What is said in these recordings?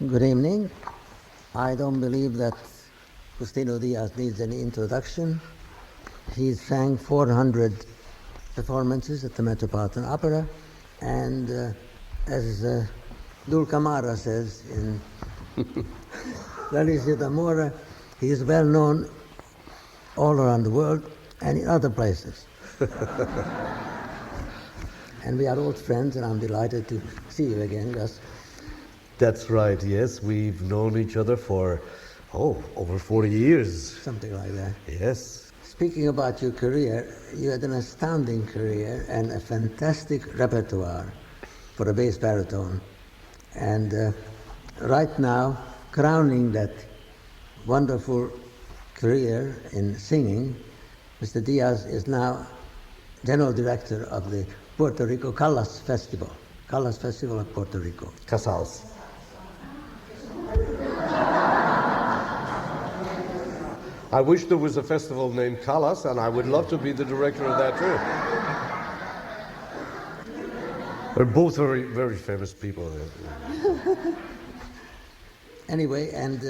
Good evening. I don't believe that Justino Díaz needs any introduction. He sang 400 performances at the Metropolitan Opera, and as Dulcamara says in L'Alice d'Amore, he is well known all around the world and in other places. And we are old friends, and I'm delighted to see you again, Gus. That's right, yes. We've known each other for, over 40 years. Something like that. Yes. Speaking about your career, you had an astounding career and a fantastic repertoire for a bass baritone. And right now, crowning that wonderful career in singing, Mr. Diaz is now General Director of the Puerto Rico Callas Festival of Puerto Rico. Casals. I wish there was a festival named Callas, and I would love to be the director of that too. They're both very, very famous people. Anyway, and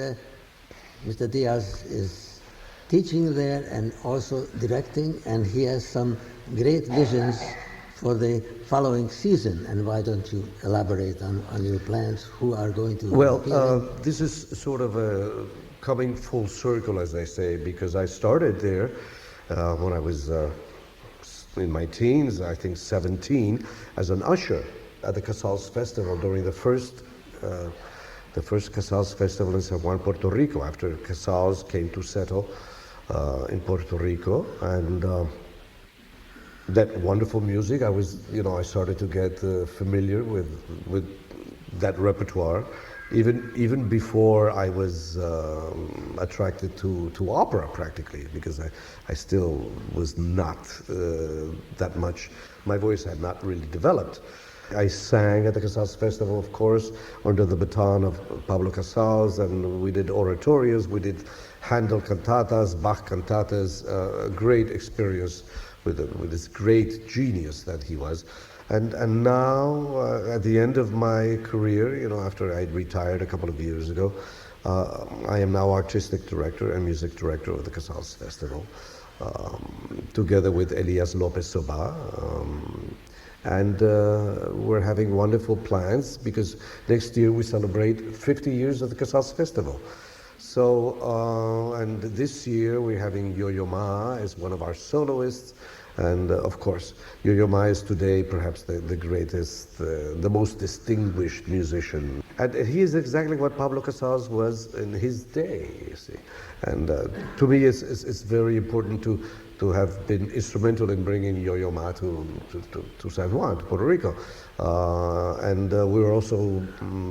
Mr. Diaz is teaching there and also directing, and he has some great visions for the following season. And why don't you elaborate on your plans? Who are going to Well, this is sort of a coming full circle, as they say, because I started there when I was in my teens, I think 17, as an usher at the Casals Festival during the first Casals Festival in San Juan, Puerto Rico, after Casals came to settle in Puerto Rico. And that wonderful music, I started to get familiar with that repertoire, even before I was attracted to opera, practically, because I still was not that much, my voice had not really developed. I sang at the Casals Festival, of course, under the baton of Pablo Casals, and we did oratorios, we did Handel cantatas, Bach cantatas, a great experience with this great genius that he was. And now, at the end of my career, after I'd retired a couple of years ago, I am now artistic director and music director of the Casals Festival, together with Elias Lopez Soba. And we're having wonderful plans, because next year we celebrate 50 years of the Casals Festival. So, and this year we're having Yo-Yo Ma as one of our soloists. And of course, Yo-Yo Ma is today perhaps the greatest, the most distinguished musician. And he is exactly what Pablo Casals was in his day, you see. And to me, it's very important to have been instrumental in bringing Yo-Yo Ma to San Juan, to Puerto Rico. And we also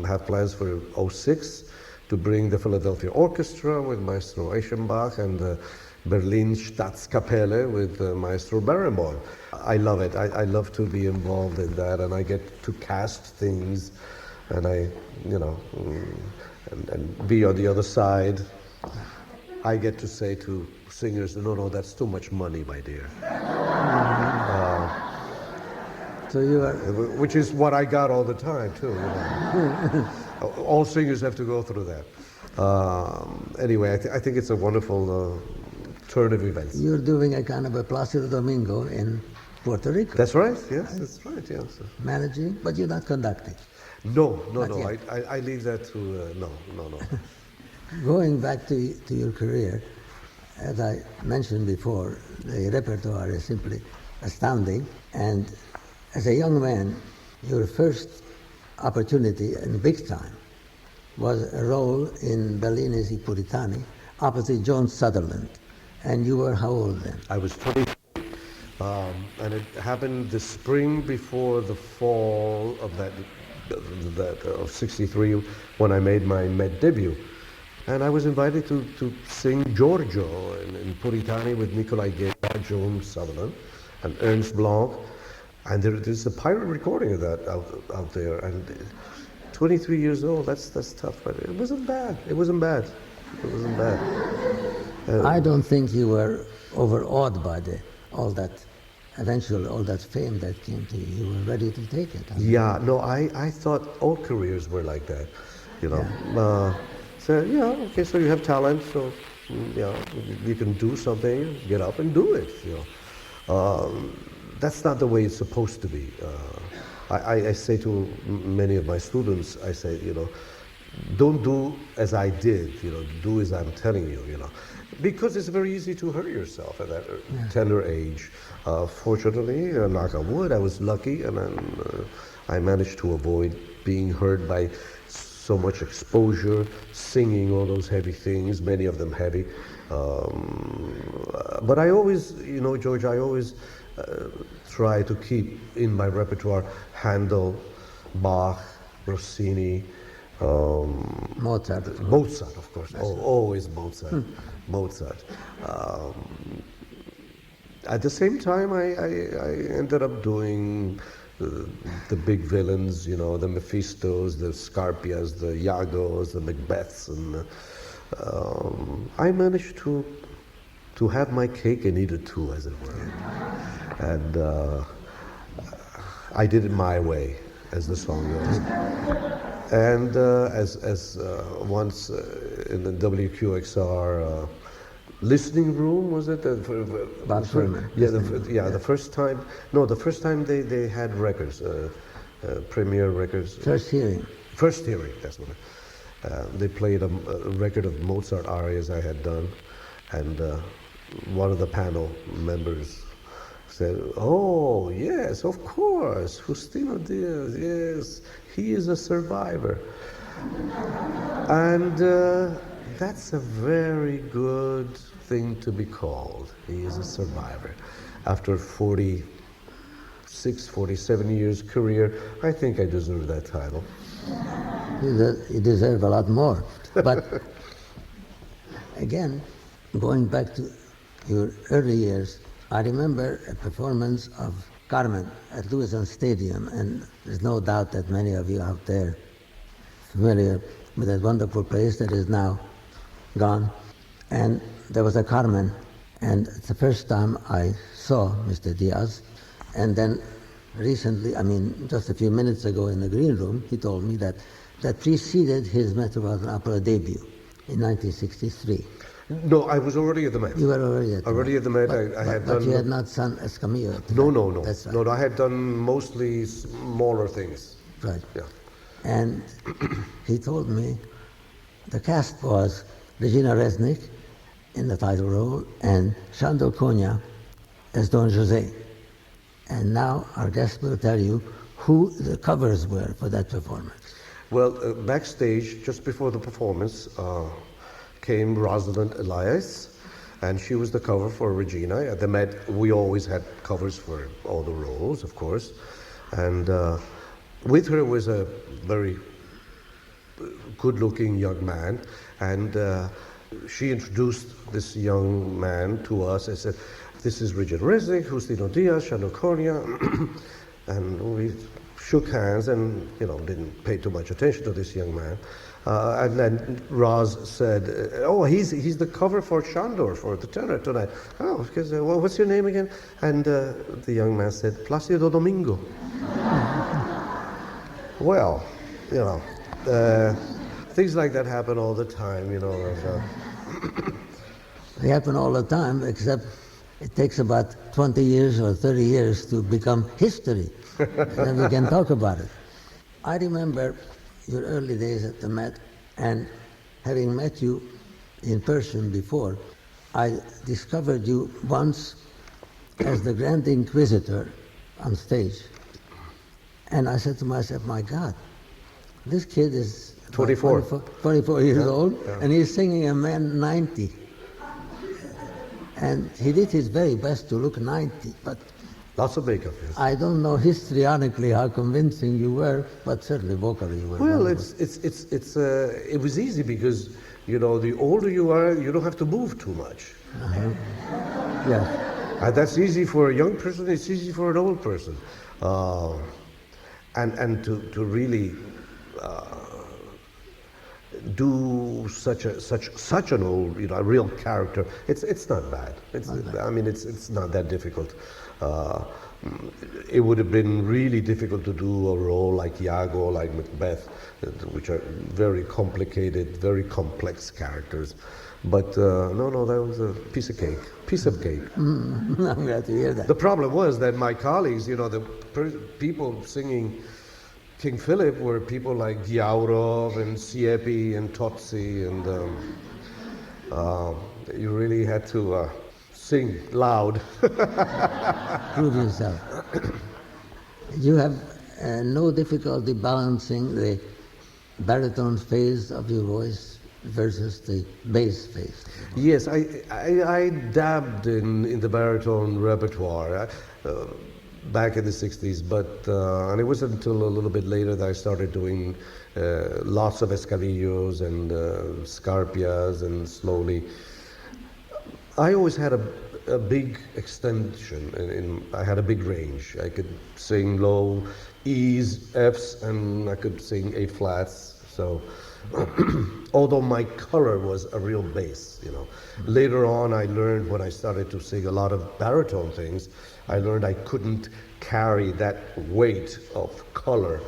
have plans for 2006 to bring the Philadelphia Orchestra with Maestro Eschenbach and the Berlin Staatskapelle with Maestro Barenboim. I love it. I love to be involved in that, and I get to cast things, and and be on the other side. I get to say to singers, no, that's too much money, my dear. So you are... Which is what I got all the time, too. All singers have to go through that. Anyway, I think it's a wonderful turn of events. You're doing a kind of a Placido Domingo in Puerto Rico. That's right, yes, that's right, yes. Managing, but you're not conducting. No, I leave that to, no. Going back to your career, as I mentioned before, the repertoire is simply astounding. And as a young man, your first opportunity in big time was a role in Bellini's I Puritani opposite John Sutherland. And you were how old then? I was 20. And it happened the spring before the fall of of 63, when I made my Met debut. And I was invited to sing Giorgio in Puritani with Nicolai Guerra, John Sutherland, and Ernst Blanc. And there's a pirate recording of that out there. And 23 years old, that's tough, but it wasn't bad. I don't think you were overawed by all that fame that came to you. You were ready to take it. Yeah, no, I thought all careers were like that. you know. So yeah, okay, so you have talent, so yeah, you can do something, get up and do it, you know. That's not the way it's supposed to be. I say to many of my students, I say, you know, don't do as I did, you know, do as I'm telling you, you know. Because it's very easy to hurt yourself at that tender age. Fortunately, knock on wood, I was lucky, and then, I managed to avoid being hurt by so much exposure, singing all those heavy things, many of them heavy. But I always, you know, George, I always try to keep in my repertoire Handel, Bach, Rossini, Mozart. Mozart, of course. Always Mozart. Mozart. At the same time, I ended up doing the big villains, you know, the Mephistos, the Scarpias, the Iagos, the Macbeths, and I managed to have my cake and eat it too, as it were. And I did it my way, as the song goes. And as once in the WQXR listening room, was it? Yeah, the first time. No, the first time they had records, premiere records. First hearing. First hearing, that's what they played a record of Mozart arias I had done, and one of the panel members said, "Oh, yes, of course, Justino Díaz, yes, he is a survivor." And that's a very good thing to be called. He is a survivor. After 46, 47 years career, I think I deserve that title. You deserve a lot more. But again, going back to your early years, I remember a performance of Carmen at Louison Stadium, and there's no doubt that many of you out there familiar with that wonderful place that is now gone. And there was a Carmen, and it's the first time I saw Mr. Diaz. And then recently, I mean, just a few minutes ago in the green room, he told me that preceded his Metropolitan Opera debut in 1963. No, I was already at the Met. You were already at the Met. Already at the Met. I had done. But you had not sung Escamillo at the No, Met. no, no. That's right. No, I had done mostly smaller things. Right. Yeah. And he told me the cast was Regina Resnick in the title role and Sándor Kónya as Don José. And now our guest will tell you who the covers were for that performance. Well, backstage, just before the performance, came Rosalind Elias, and she was the cover for Regina. At the Met, we always had covers for all the roles, of course. And with her was a very good-looking young man, and she introduced this young man to us and said, "This is Regina Resnick, Justino Díaz, Sándor Kónya," and we shook hands and, you know, didn't pay too much attention to this young man. And then Roz said, "Oh, he's the cover for Sándor, for the tenor tonight." "Oh, because, well, what's your name again?" And the young man said, "Plácido Domingo." Well, you know, things like that happen all the time, you know. They happen all the time, except it takes about 20 years or 30 years to become history. Then we can talk about it. I remember your early days at the Met, and having met you in person before, I discovered you once as the Grand Inquisitor on stage. And I said to myself, my God, this kid is 24 years old, and he's singing a man 90. And he did his very best to look 90, but lots of makeup, yes. I don't know histrionically how convincing you were, but certainly vocally you were. Well, it was easy because, you know, the older you are, you don't have to move too much. Yes. And that's easy for a young person, it's easy for an old person. And to really do such an old, you know, a real character, it's not bad. I mean, it's not that difficult. it would have been really difficult to do a role like Iago, like Macbeth, which are very complicated, very complex characters. But no, that was a piece of cake. I'm glad to hear that. The problem was that my colleagues, the people singing King Philip were people like Giaurov and Siepi and Tozzi, and you really had to sing loud. Prove yourself. You have no difficulty balancing the baritone phase of your voice versus the bass phase. Yes, I dabbed in the baritone repertoire back in the 60s, but and it wasn't until a little bit later that I started doing lots of escavillos and scarpias, and slowly. I always had a big extension, I had a big range. I could sing low E's, F's, and I could sing A flats. So, although my color was a real bass, Later on, I learned when I started to sing a lot of baritone things, I learned I couldn't carry that weight of color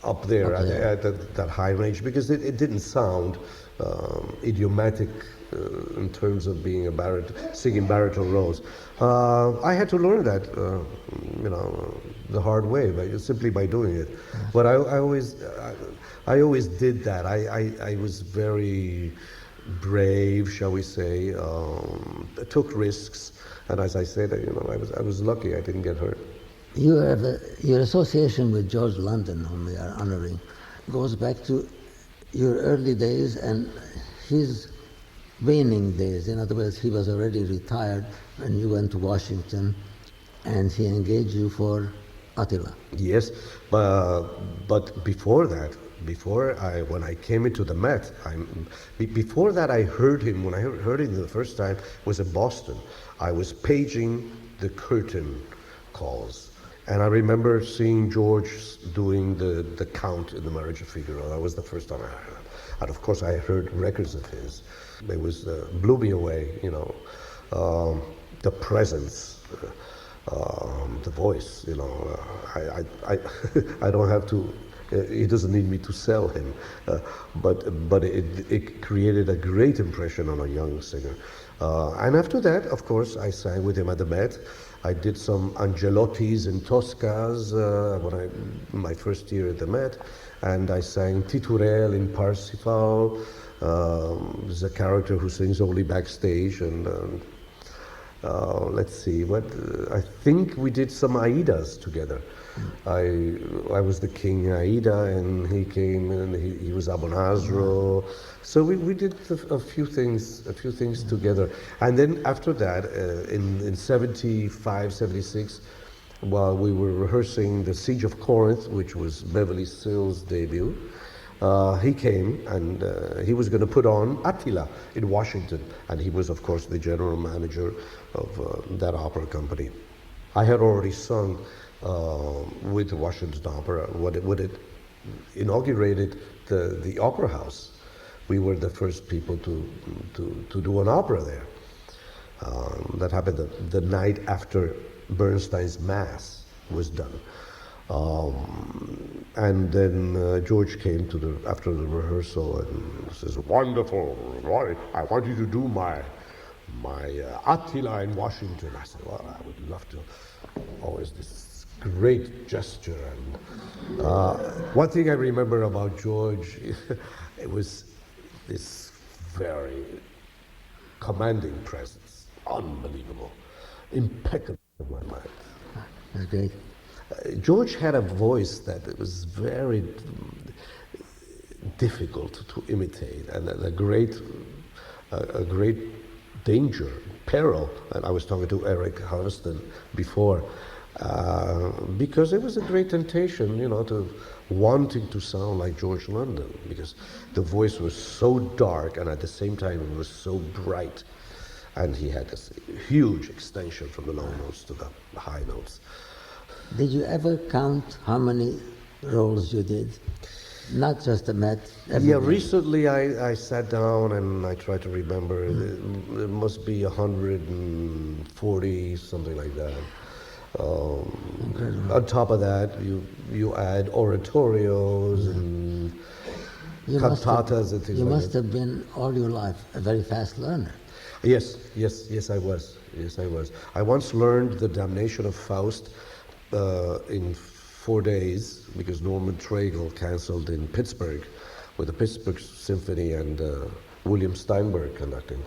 up there at that high range, because it didn't sound idiomatic in terms of being singing baritone roles. I had to learn that, the hard way, simply by doing it. But I always did that. I was very brave, shall we say. Took risks, and as I said, I was lucky. I didn't get hurt. Your association with George London, whom we are honoring, goes back to your early days and his waning days. In other words, he was already retired when you went to Washington, and he engaged you for Attila. Yes, but before that, when I came into the Met, before that I heard him, when I heard him the first time, was in Boston. I was paging the curtain calls. And I remember seeing George doing the Count in The Marriage of Figaro. That was the first time I heard it. And of course I heard records of his. It was, blew me away, the presence, the voice, I don't have to, he doesn't need me to sell him, but it created a great impression on a young singer. And after that, of course, I sang with him at the Met. I did some Angelottis and Toscas my first year at the Met, and I sang Titurel in Parsifal. There's a character who sings only backstage, and let's see, I think we did some Aidas together. I was the King Aida, and he came and he was Abonazro. So we did a few things together. And then after that, in 75, 76, while we were rehearsing The Siege of Corinth, which was Beverly Sills' debut, he came, and he was going to put on Attila in Washington, and he was, of course, the general manager of that opera company. I had already sung with the Washington Opera when it inaugurated the opera house. We were the first people to do an opera there. That happened the night after Bernstein's Mass was done. And then George came after the rehearsal and says, "Wonderful, Roy, I want you to do my Attila in Washington." I said, "Well, I would love to." Always this great gesture. And one thing I remember about George, it was this very commanding presence, unbelievable, impeccable in my mind. That's great. George had a voice that was very difficult to imitate, and a great danger, peril. And I was talking to Eric Harveston before, because it was a great temptation, to wanting to sound like George London, because the voice was so dark and at the same time it was so bright, and he had this huge extension from the low notes to the high notes. Did you ever count how many roles you did? not just the Met. Yeah, everywhere. recently I sat down and I tried to remember. There must be 140, something like that. On top of that, you add oratorios and cantatas and things You like must that. have been all your life a very fast learner. Yes, I was. I once learned the Damnation of Faust in 4 days because Norman Traeger canceled in Pittsburgh with the Pittsburgh Symphony and William Steinberg conducting.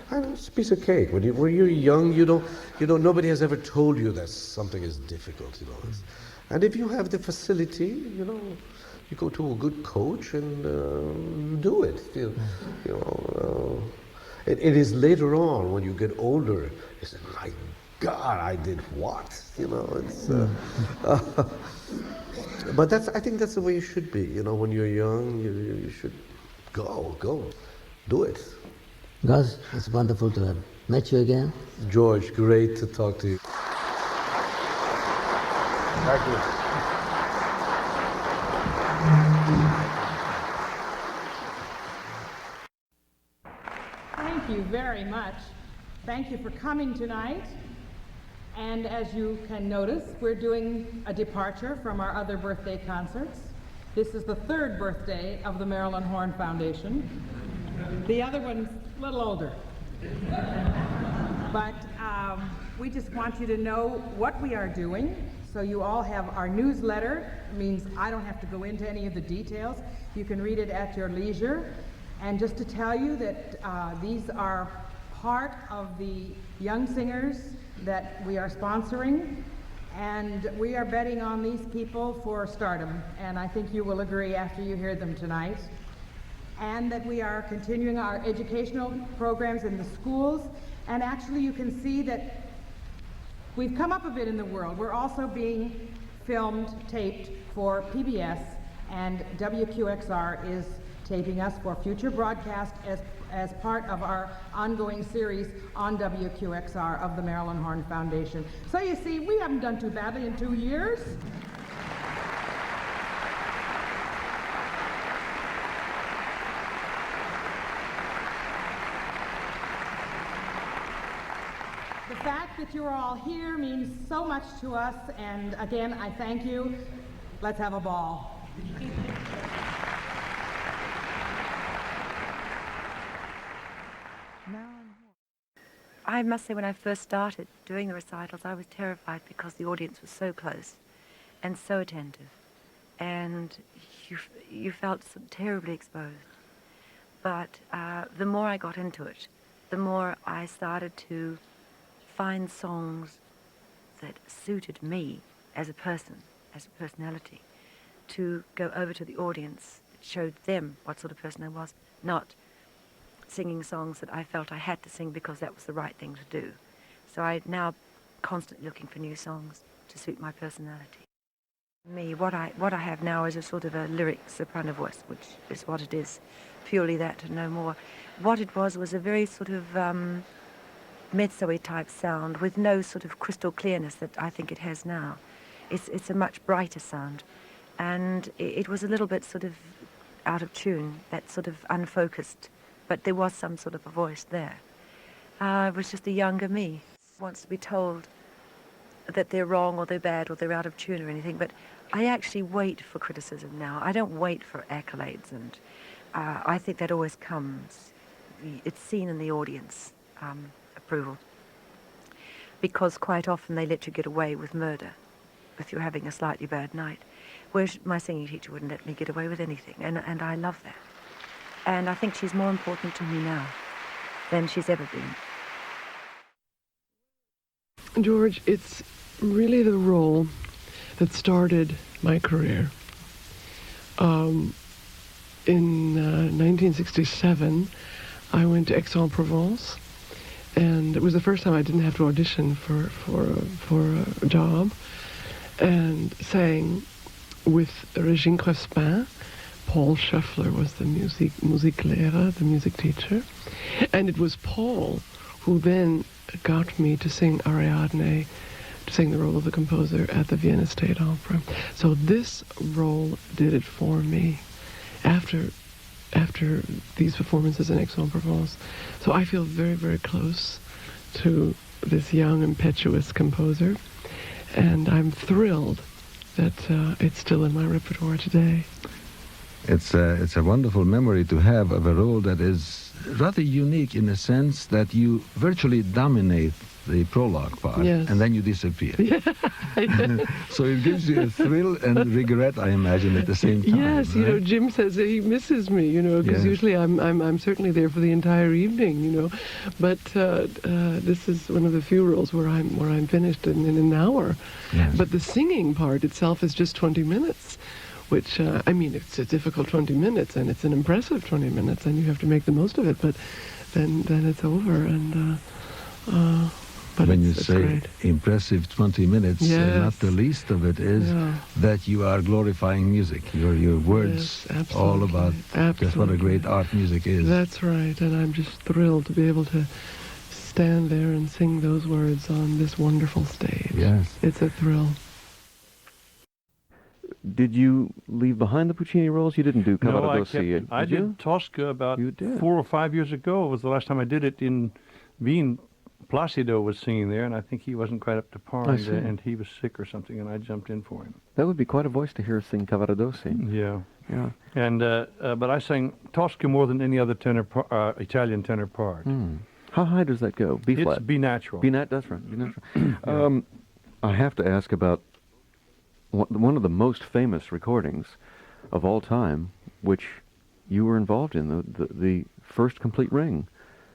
And it's a piece of cake. When you're young, you don't. Nobody has ever told you that something is difficult. And if you have the facility, you go to a good coach and do it. It is later on when you get older. You say, "My God, I did what?" It's. But I think that's the way you should be. When you're young, you should go, do it. Gus, it's wonderful to have met you again. George, great to talk to you. Thank you. Thank you very much. Thank you for coming tonight. And as you can notice, we're doing a departure from our other birthday concerts. This is the third birthday of the Marilyn Horne Foundation. The other one's a little older. But we just want you to know what we are doing. So you all have our newsletter. It means I don't have to go into any of the details. You can read it at your leisure. And just to tell you that these are part of the young singers that we are sponsoring, and we are betting on these people for stardom, and I think you will agree after you hear them tonight. And that we are continuing our educational programs in the schools, and actually you can see that we've come up a bit in the world. We're also being filmed, taped for PBS, and WQXR is taping us for future broadcast as part of our ongoing series on WQXR of the Marilyn Horne Foundation. So you see, we haven't done too badly in 2 years. The fact that you're all here means so much to us, and again, I thank you. Let's have a ball. I must say, when I first started doing the recitals, I was terrified because the audience was so close and so attentive, and you felt so terribly exposed. But the more I got into it, the more I started to find songs that suited me as a person, as a personality, to go over to the audience, that showed them what sort of person I was, not singing songs that I felt I had to sing because that was the right thing to do. So I'm now constantly looking for new songs to suit my personality. Me, what I have now is a sort of a lyric soprano voice, which is what it is, purely that and no more. What it was a very sort of mezzo-y type sound with no sort of crystal clearness that I think it has now. It's a much brighter sound, and it was a little bit sort of out of tune, that sort of unfocused, but there was some sort of a voice there. It was just a younger me. Wants to be told that they're wrong or they're bad or they're out of tune or anything, but I actually wait for criticism now. I don't wait for accolades, and I think that always comes. It's seen in the audience, approval. Because quite often they let you get away with murder if you're having a slightly bad night, whereas my singing teacher wouldn't let me get away with anything, and I love that. And I think she's more important to me now than she's ever been. George, it's really the role that started my career. In 1967, I went to Aix-en-Provence, and it was the first time I didn't have to audition for a job, and sang with Régine Crespin. Paul Schöffler was the Musiklehrer, the music teacher, and it was Paul who then got me to sing Ariadne, to sing the role of the composer at the Vienna State Opera. So this role did it for me. after these performances in Aix-en-Provence. So I feel very, very close to this young, impetuous composer, and I'm thrilled that it's still in my repertoire today. It's a wonderful memory to have of a role that is rather unique in the sense that you virtually dominate the prologue part, yes. and then you disappear. Yeah. So it gives you a thrill and regret, I imagine, at the same time. Yes, right? you know, Jim says that he misses me, you know, because Yes. usually I'm certainly there for the entire evening, you know, but this is one of the few roles where I'm finished in an hour. Yes. But the singing part itself is just 20 minutes. Which, I mean, it's a difficult 20 minutes, and it's an impressive 20 minutes, and you have to make the most of it, but then it's over, and, but when you it's say great. impressive 20 minutes, Yes. not the least of it is Yeah. that you are glorifying music. Your words Yes, all absolutely. about just what a great art music is. That's right, and I'm just thrilled to be able to stand there and sing those words on this wonderful stage. Yes. It's a thrill. Did you leave behind the Puccini roles? You didn't do No, Cavaradossi, I did you? did Tosca about You did. 4 or 5 years ago. It was the last time I did it in Wien. Placido was singing there, and I think he wasn't quite up to par, I and, see. and he was sick or something, and I jumped in for him. That would be quite a voice to hear sing Cavaradossi. Yeah. Yeah. And but I sang Tosca more than any other Italian tenor part. How high does that go? B flat. It's B natural. That's right. B natural. I have to ask about one of the most famous recordings of all time, which you were involved in, the first complete ring,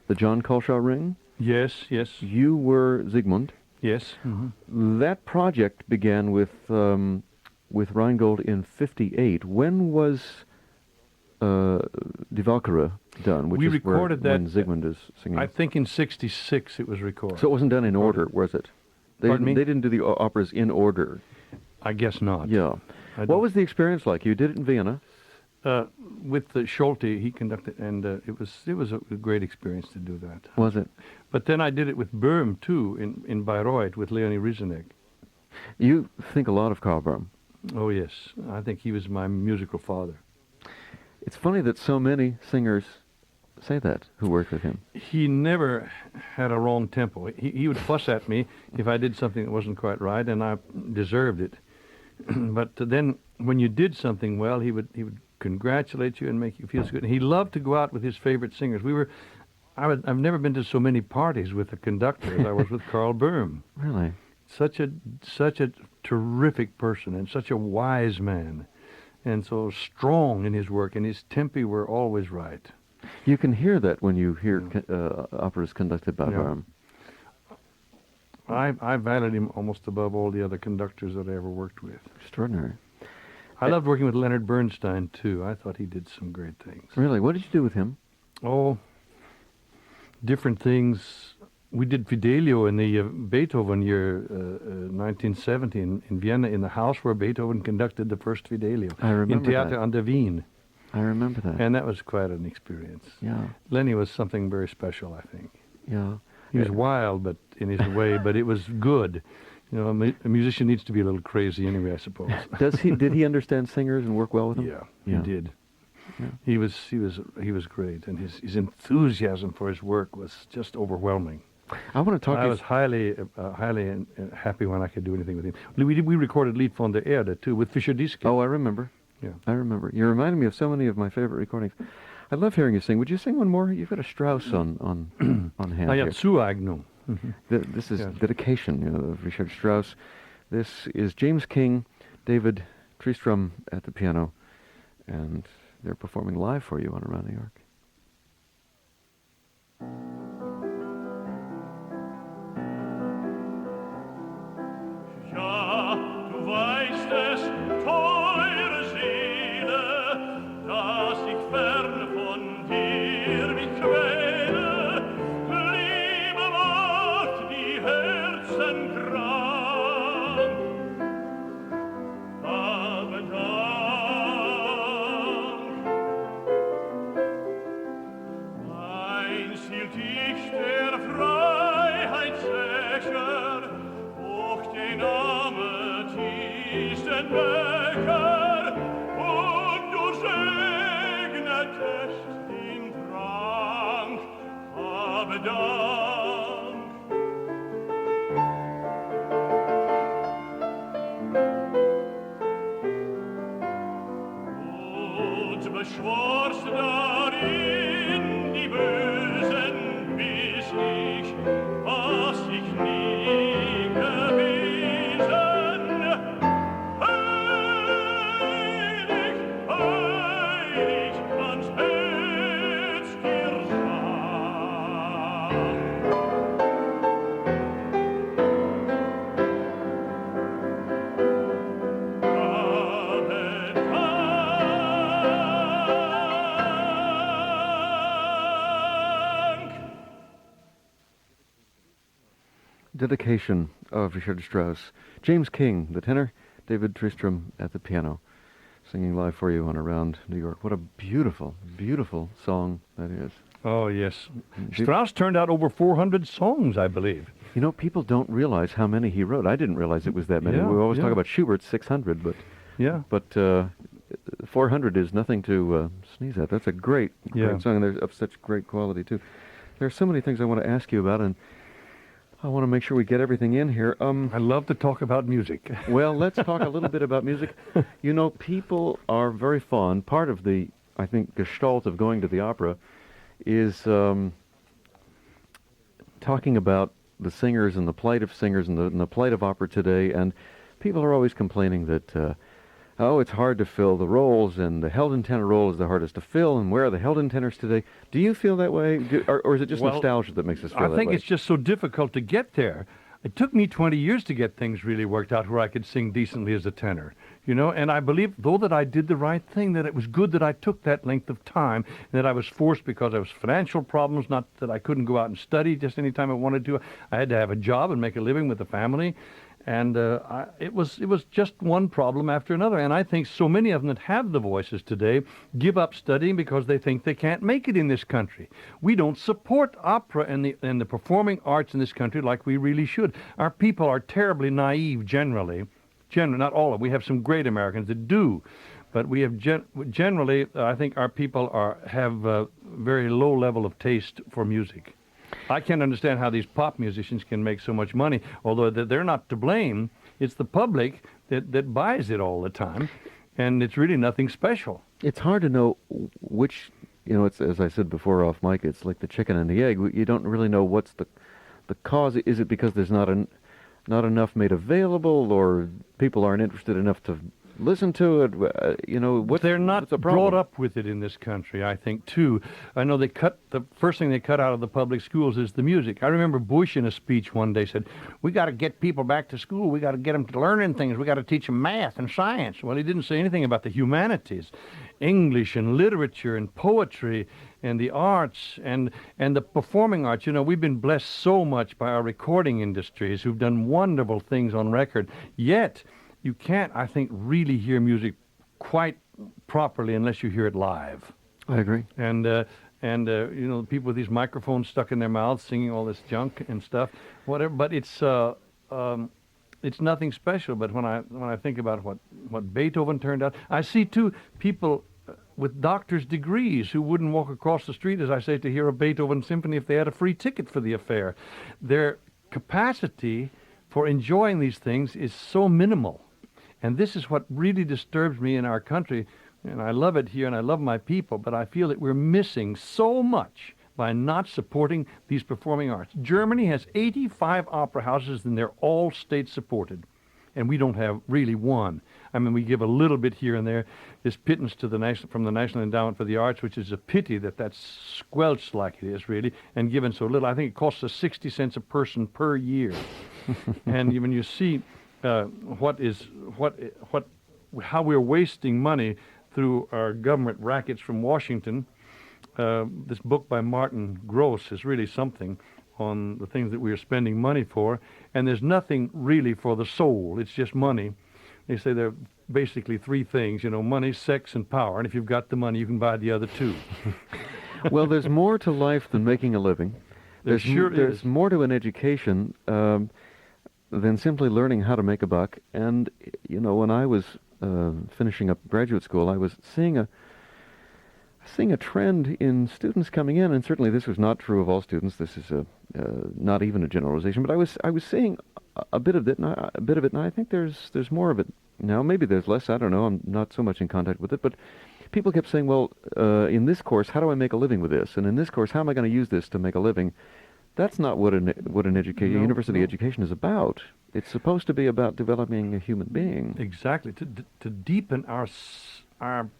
the John Colshaw ring. Yes, yes, You were Siegmund. yes. That project began with Rheingold in '58. When was Die Valkyrie done? Which We is recorded when that, Siegmund is singing. I think in '66 it was recorded. So it wasn't done in order, was it? Pardon me? They didn't do the operas in order. I guess not. Yeah. I What don't- was the experience like? You did it in Vienna. With the Schulte, he conducted, and it was a great experience to do that. Was it? But then I did it with Böhm too in Bayreuth with Leonie Rieseneck. You think a lot of Karl Böhm. Oh yes, I think he was my musical father. It's funny that so many singers say that who worked with him. He never had a wrong tempo. He would fuss at me if I did something that wasn't quite right, and I deserved it. But then when you did something well, he would congratulate you and make you feel so good. And he loved to go out with his favorite singers. I've never been to so many parties with a conductor as I was with Karl Böhm. Really? Such a terrific person and such a wise man, and so strong in his work, and his tempi were always right. You can hear that when you hear operas conducted by Yeah. Böhm. I valued him almost above all the other conductors that I ever worked with. Extraordinary. I loved working with Leonard Bernstein too. I thought he did some great things. Really? What did you do with him? Oh, different things. We did Fidelio in the Beethoven year 1970 in Vienna, in the house where Beethoven conducted the first Fidelio. I remember in Theater that. an der Wien. I remember that. And that was quite an experience. Yeah. Lenny was something very special, I think. Yeah. He was wild, but in his way, but it was good. You know, a musician needs to be a little crazy anyway, I suppose. Did he understand singers and work well with them? Yeah, Yeah. he did. Yeah. He was great, and his enthusiasm for his work was just overwhelming. I want to talk I to was highly happy when I could do anything with him. We recorded Lied von der Erde too with Fischer Disc. Oh, I remember. Yeah. I remember. You reminded me of so many of my favorite recordings. I love hearing you sing. Would you sing one more? You've got a Strauss on hand Ah, ja, here. Zueignung. This is Yeah. dedication, of Richard Strauss. This is James King, David TRIESTRAM at the piano, and they're performing live for you on Around New York. Ja, du weißt es, teure Seele, dass ich fern von dir mich quäle. Liebe macht die Herzen krank, aber Dank. Einst hielt ich der Freiheit sicher, hoch den amethysten Becher, und du Dank. Und beschworst darin die Bösen, bis ich, was ich nie gewesen. Heilig, heilig, ans Herz dir sang. Dedication of Richard Strauss. James King, the tenor, David Tristram at the piano, singing live for you on Around New York. What a beautiful, beautiful song that is. Oh, yes. Strauss turned out over 400 songs, I believe. You know, people don't realize how many he wrote. I didn't realize it was that many. Yeah, We always yeah. talk about Schubert's 600, but Yeah. 400 is nothing to sneeze at. That's a great, Yeah. great song, and they're of such great quality, too. There are so many things I want to ask you about, and I want to make sure we get everything in here. I love to talk about music. Well, let's talk a little bit about music. You know, people are very fond. Part of the, I think, gestalt of going to the opera is talking about the singers and the plight of singers and the plight of opera today. And people are always complaining that, it's hard to fill the roles, and the Helden tenor role is the hardest to fill, and where are the Helden tenors today? Do you feel that way? Or is it just Well, nostalgia that makes us feel that way? I think it's just so difficult to get there. It took me 20 years to get things really worked out where I could sing decently as a tenor, you know, and I believe, though, that I did the right thing, that it was good that I took that length of time, and that I was forced because I was financial problems, not that I couldn't go out and study just any time I wanted to. I had to have a job and make a living with the family. And it was just one problem after another. And I think so many of them that have the voices today give up studying because they think they can't make it in this country. We don't support opera and the performing arts in this country like we really should. Our people are terribly naive generally. Not all of them. We have some great Americans that do. But we have generally, I think our people have a very low level of taste for music. I can't understand how these pop musicians can make so much money, although they're not to blame. It's the public that buys it all the time, and it's really nothing special. It's hard to know which, you know, it's, as I said before off mic, it's like the chicken and the egg. You don't really know what's the cause. Is it because there's not enough made available, or people aren't interested enough to listen to it? They're not brought up with it in this country, I think, too. I know the first thing they cut out of the public schools is the music. I remember Bush in a speech one day said, we got to get people back to school. We got to get them to learning things. We got to teach them math and science. Well, he didn't say anything about the humanities, English and literature and poetry and the arts and the performing arts. You know, we've been blessed so much by our recording industries who've done wonderful things on record. Yet, you can't, I think, really hear music quite properly unless you hear it live. I agree. And people with these microphones stuck in their mouths singing all this junk and stuff, whatever. But it's nothing special. But when I think about what Beethoven turned out, I see too people with doctor's degrees who wouldn't walk across the street, as I say, to hear a Beethoven symphony if they had a free ticket for the affair. Their capacity for enjoying these things is so minimal. And this is what really disturbs me in our country. And I love it here and I love my people, but I feel that we're missing so much by not supporting these performing arts. Germany has 85 opera houses and they're all state supported. And we don't have really one. I mean, we give a little bit here and there. This pittance to from the National Endowment for the Arts, which is a pity that that's squelched like it is really, and given so little. I think it costs us 60 cents a person per year. And when you see how we're wasting money through our government rackets from Washington, this book by Martin Gross is really something on the things that we are spending money for, and there's nothing really for the soul. It's just money. They say there are basically three things, money, sex, and power, and if you've got the money, you can buy the other two. Well, there's more to life than making a living. There's more to an education than simply learning how to make a buck. And, when I was finishing up graduate school, I was seeing a seeing a trend in students coming in, and certainly this was not true of all students. This is not even a generalization, but I was seeing a bit of it, and I think there's more of it now. Maybe there's less. I don't know. I'm not so much in contact with it, but people kept saying, "Well, in this course, how do I make a living with this? And in this course, how am I going to use this to make a living?" That's not what an university education is about. It's supposed to be about developing a human being. Exactly, to deepen our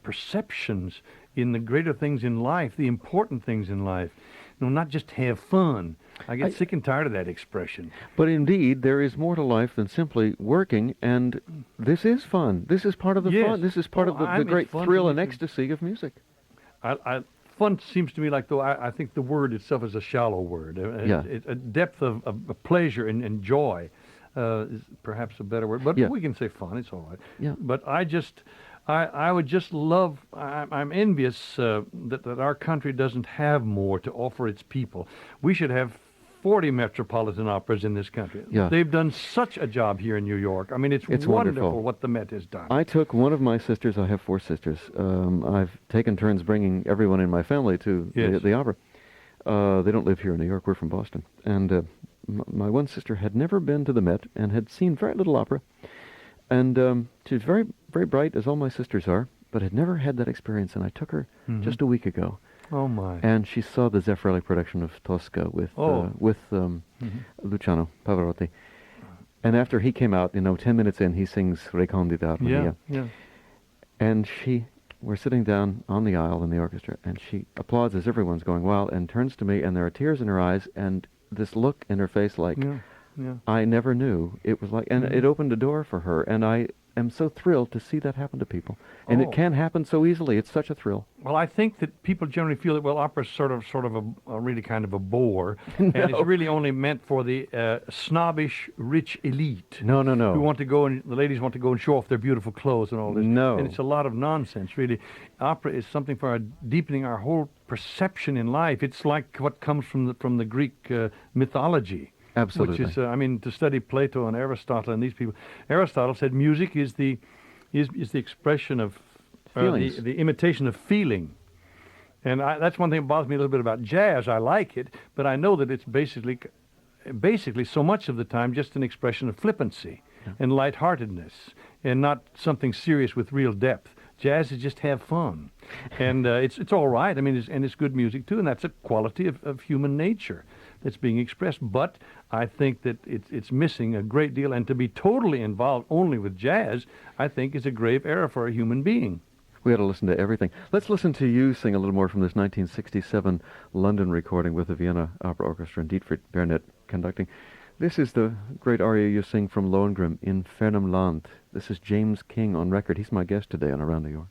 perceptions in the greater things in life, the important things in life. Not just have fun. I get sick and tired of that expression. But indeed, there is more to life than simply working, and this is fun. This is part of the fun. This is part of the great thrill and ecstasy of music. Fun seems to me like, though, I think the word itself is a shallow word. A depth of pleasure and joy is perhaps a better word. But we can say fun, it's all right. Yeah. But I would just love, I'm envious that our country doesn't have more to offer its people. We should have 40 metropolitan operas in this country. Yeah. They've done such a job here in New York. I mean, it's wonderful wonderful what the Met has done. I took one of my sisters, I have 4 sisters. I've taken turns bringing everyone in my family to the opera. They don't live here in New York, we're from Boston. And my one sister had never been to the Met and had seen very little opera. And she was very, very bright, as all my sisters are, but had never had that experience. And I took her just a week ago. Oh, my. And she saw the Zeffirelli production of Tosca with Luciano Pavarotti. And after he came out, 10 minutes in, he sings Recondita Armonia. Yeah. And we're sitting down on the aisle in the orchestra, and she applauds as everyone's going wild and turns to me, and there are tears in her eyes and this look in her face like, I never knew. It was like, and it opened a door for her, and I am so thrilled to see that happen to people. And it can happen so easily. It's such a thrill. Well, I think that people generally feel that, opera's sort of a really kind of a bore, and it's really only meant for the snobbish, rich elite. No. Who want to go and the ladies want to go and show off their beautiful clothes and all this. No. And it's a lot of nonsense, really. Opera is something for deepening our whole perception in life. It's like what comes from the Greek mythology. Absolutely. Which is, to study Plato and Aristotle and these people. Aristotle said music is the expression of the imitation of feeling. And that's one thing that bothers me a little bit about jazz. I like it, but I know that it's basically so much of the time just an expression of flippancy and lightheartedness and not something serious with real depth. Jazz is just have fun. And it's all right. I mean, it's good music too, and that's a quality of human nature that's being expressed. But I think that it's missing a great deal, and to be totally involved only with jazz, I think, is a grave error for a human being. We ought to listen to everything. Let's listen to you sing a little more from this 1967 London recording with the Vienna Opera Orchestra and Dietfried Bernet conducting. This is the great aria you sing from Lohengrin, In Fernem Land. This is James King on record. He's my guest today on Around New York.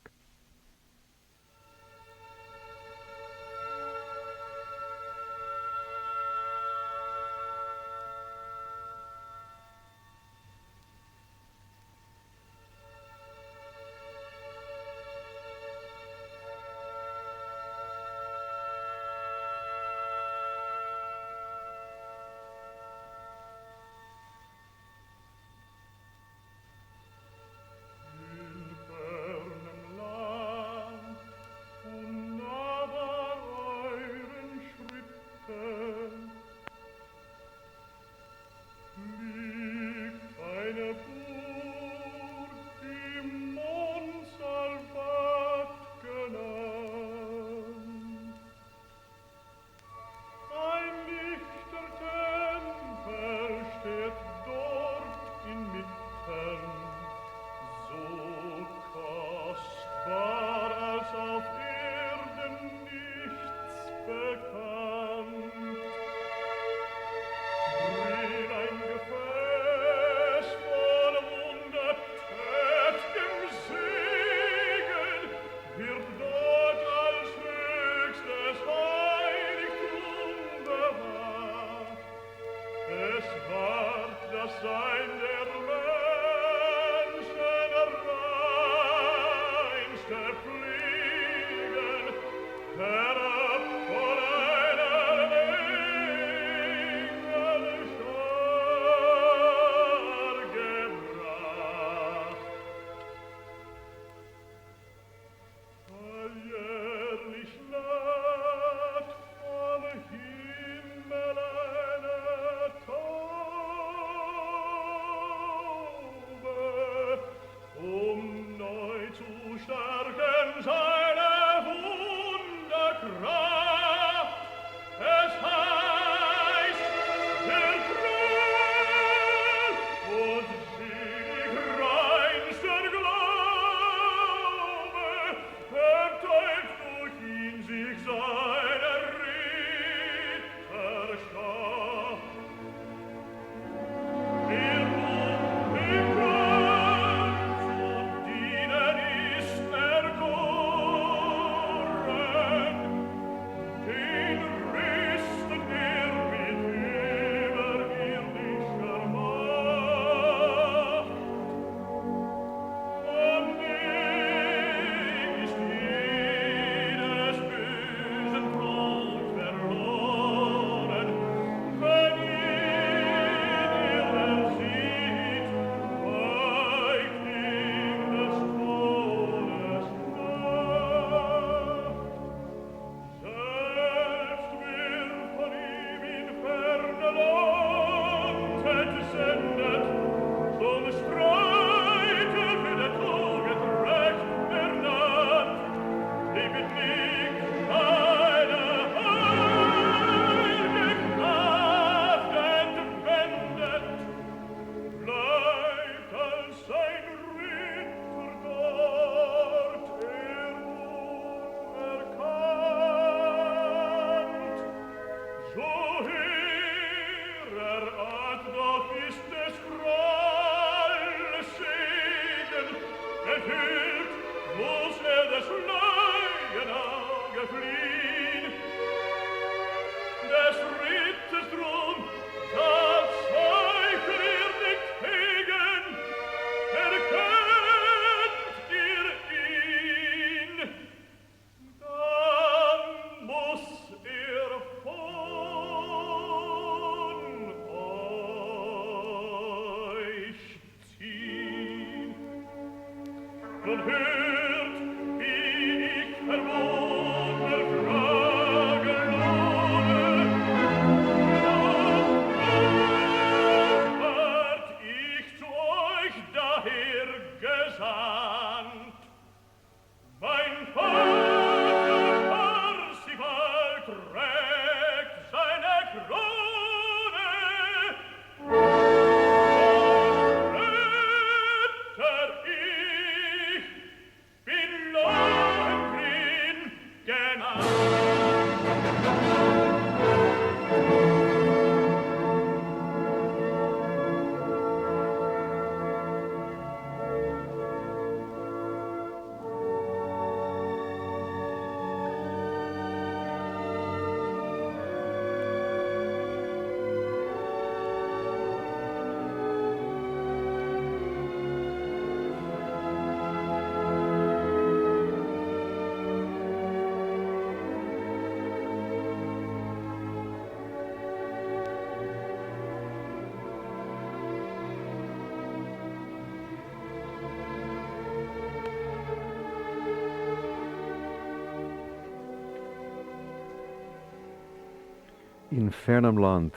In Fernem Land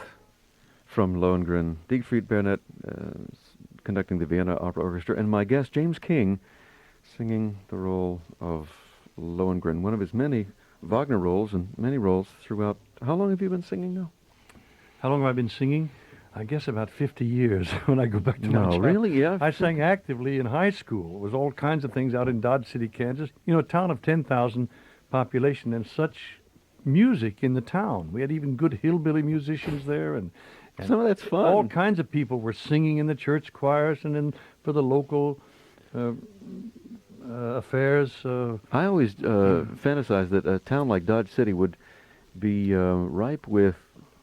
from Lohengrin, Dietfried Bernet conducting the Vienna Opera Orchestra, and my guest James King singing the role of Lohengrin, one of his many Wagner roles and many roles throughout. How long have you been singing now? How long have I been singing? I guess about 50 years when I go back to my childhood. Really? Yeah. I sang actively in high school. It was all kinds of things out in Dodge City, Kansas. You know, a town of 10,000 population and such music in the town. We had even good hillbilly musicians there, and some of that's fun. All kinds of people were singing in the church choirs and in for the local affairs. I always fantasized that a town like Dodge City would be ripe with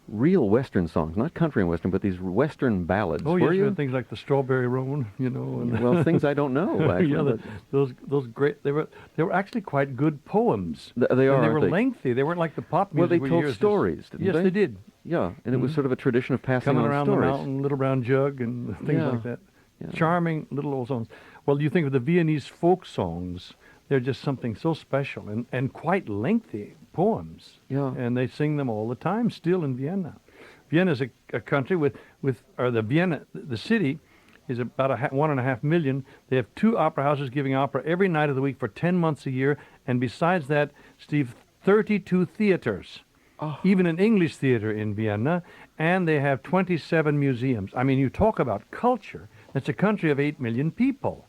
real Western songs, not country and Western, but these Western ballads. Oh, were yes, you? things like the Strawberry Roan, you know. And well, things I don't know, actually. Yeah, those great. They were actually quite good poems. They are. And they were they? lengthy. They weren't like the pop music. Well, they told stories, didn't yes, they? They did. Yeah, and it was sort of a tradition of passing Coming on around stories. the mountain, Little Brown Jug, and things like that. Yeah. Charming little old songs. Well, you think of the Viennese folk songs. They're just something so special and quite lengthy poems. Yeah. And they sing them all the time still in Vienna. Vienna is a country the city is about 1.5 million. They have 2 opera houses giving opera every night of the week for 10 months a year. And besides that, Steve, 32 theaters, even an English theater in Vienna. And they have 27 museums. I mean, you talk about culture. It's a country of 8 million people.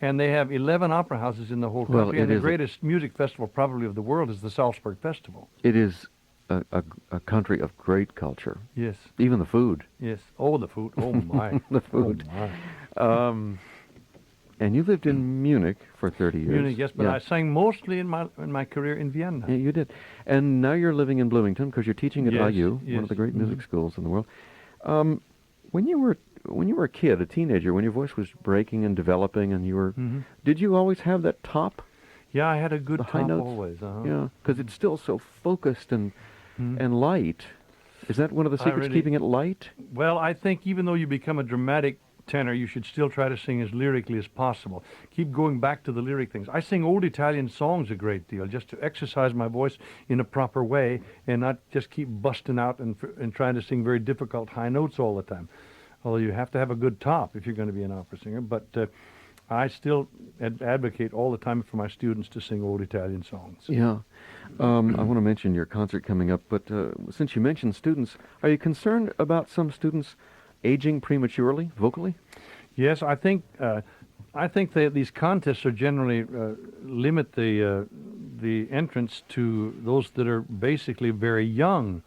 And they have 11 opera houses in the whole country. And the greatest music festival probably of the world is the Salzburg Festival. It is a country of great culture. Yes. Even the food. Yes. Oh, the food. Oh, my. The food. Oh, my. And you lived in Munich for 30 years. Munich, yes, but I sang mostly in my career in Vienna. Yeah, you did. And now you're living in Bloomington because you're teaching at IU, yes. one of the great music schools in the world. When you were a kid, a teenager, when your voice was breaking and developing, and you were, did you always have that top? Yeah, I had a good high top notes? always. Yeah, because it's still so focused and light. Is that one of the secrets, keeping it light? Well, I think even though you become a dramatic tenor, you should still try to sing as lyrically as possible. Keep going back to the lyric things. I sing old Italian songs a great deal just to exercise my voice in a proper way and not just keep busting out and trying to sing very difficult high notes all the time. Although you have to have a good top if you're going to be an opera singer. But I still advocate all the time for my students to sing old Italian songs. Yeah. I want to mention your concert coming up, but since you mentioned students, are you concerned about some students aging prematurely, vocally? Yes, I think that these contests are generally limit the entrance to those that are basically very young.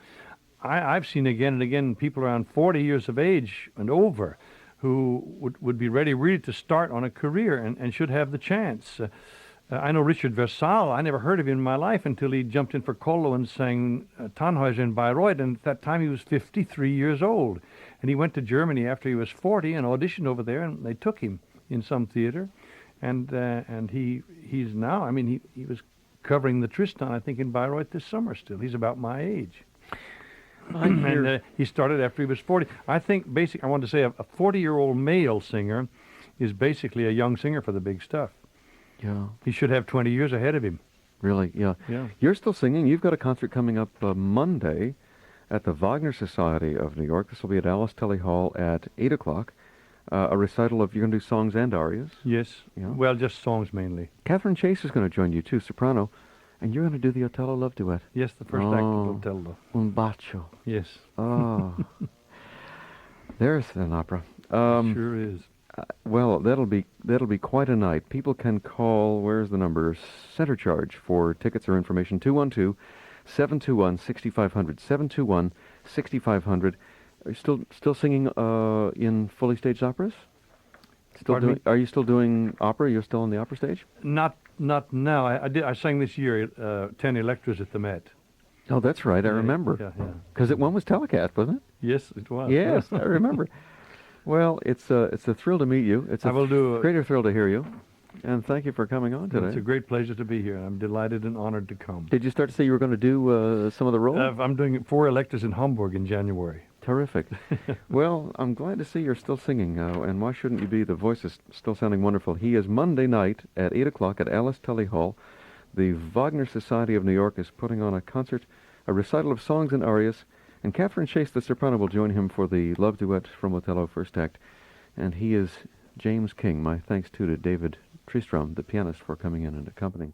I've seen again and again people around 40 years of age and over who would be ready really to start on a career and should have the chance. I know Richard Versal. I never heard of him in my life until he jumped in for Kollo and sang Tannhäuser in Bayreuth, and at that time he was 53 years old. And he went to Germany after he was 40 and auditioned over there, and they took him in some theater. And he's now, I mean, he was covering the Tristan, I think, in Bayreuth this summer still. He's about my age. And he started after he was 40. I think I want to say a 40-year-old male singer is basically a young singer for the big stuff. Yeah. He should have 20 years ahead of him. Really, yeah. Yeah. You're still singing. You've got a concert coming up Monday at the Wagner Society of New York. This will be at Alice Tully Hall at 8 o'clock. A recital of, you're going to do songs and arias. Yes. Yeah. Well, just songs mainly. Catherine Chase is going to join you too, soprano. And you're going to do the Otello love duet. Yes, the first act of Otello. Un bacio. Yes. Oh. There's an opera. Sure is. Well, that'll be quite a night. People can call, where's the number? Center Charge for tickets or information, 212-721-6500, 721-6500. Are you still singing in fully staged operas? Are you still doing opera? You're still on the opera stage? Not now. I sang this year 10 Electras at the Met. Oh, that's right. I remember. Yeah. Because one was telecast, wasn't it? Yes, it was. Yes, I remember. Well, it's a thrill to meet you. It's a greater thrill to hear you. And thank you for coming on today. It's a great pleasure to be here. I'm delighted and honored to come. Did you start to say you were going to do some of the roles? I'm doing 4 Electras in Hamburg in January. Terrific. Well, I'm glad to see you're still singing. And why shouldn't you be? The voice is still sounding wonderful. He is Monday night at 8 o'clock at Alice Tully Hall. The Wagner Society of New York is putting on a concert, a recital of songs and arias. And Catherine Chase, the soprano, will join him for the love duet from Otello First Act. And he is James King. My thanks, too, to David Triestram, the pianist, for coming in and accompanying.